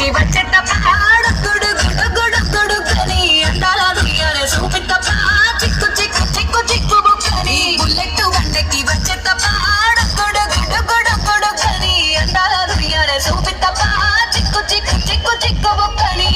బండకి వచ్చే తప్ప గుడు గుడు గుడు గుడు కని అందాల దుయ్యాలే చూపి తప్ప చిక్కు చిక్కు చిక్కు చిక్కు బుక్కని బుల్లెట్ బండకి వచ్చే తప్ప గుడు గుడు గుడు గుడు కని అందాల దుయ్యాలే చూపి తప్ప చిక్కు చిక్కు చిక్కు చిక్కు బుక్కని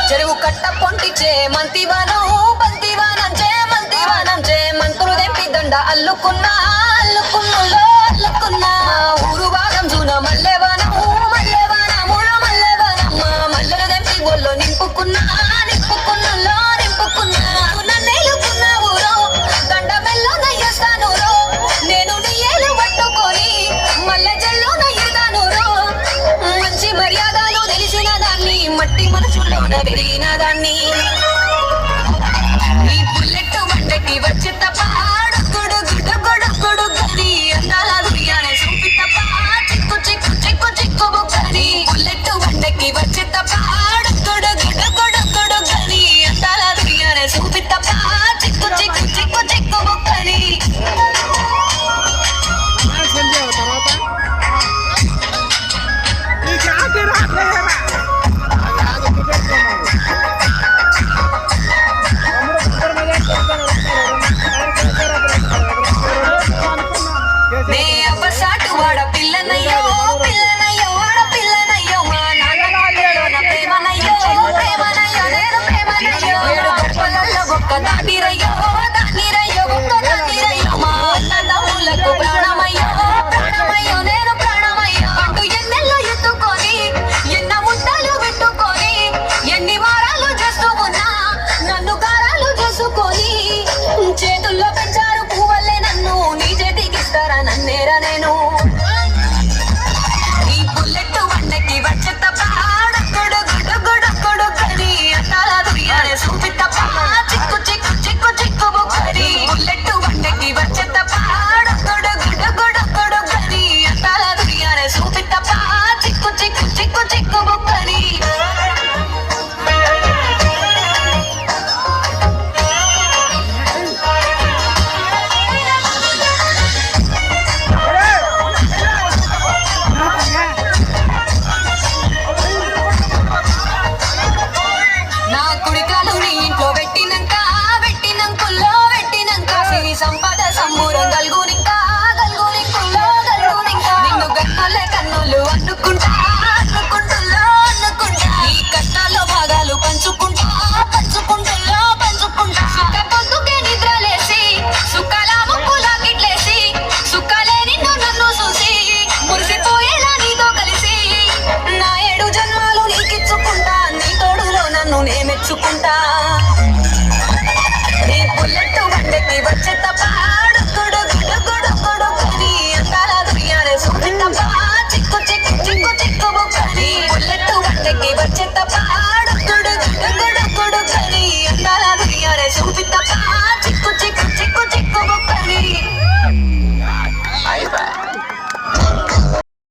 చెరువు కట్ట పొంటిచే మంతివానం బంతివానం చే మంతులు దెంపి దండ అల్లుకున్నా అల్లుకున్నులో అల్లుకున్నా ఊరు భాగం జూన మల్లెవానము మల్లెవానములో మల్లెవానమ్మ మల్లెలు దెంపి ఒళ్ళో నింపుకున్నా నింపుకున్నులో నింపుకున్నా నన్నేలుకున్న ఊరో దండ మెల్లో నయ్యేస్తాను రో నేను నీ ఏలు పట్టుకొని మల్లె జల్లో నయ్యేదాను రో మంచి మర్యాదలు తెలిసిన దాన్ని మట్టి మనసులోన పెరిగిన దాన్ని ఈ బుల్లెట్ బండకి వచ్చి తప్ప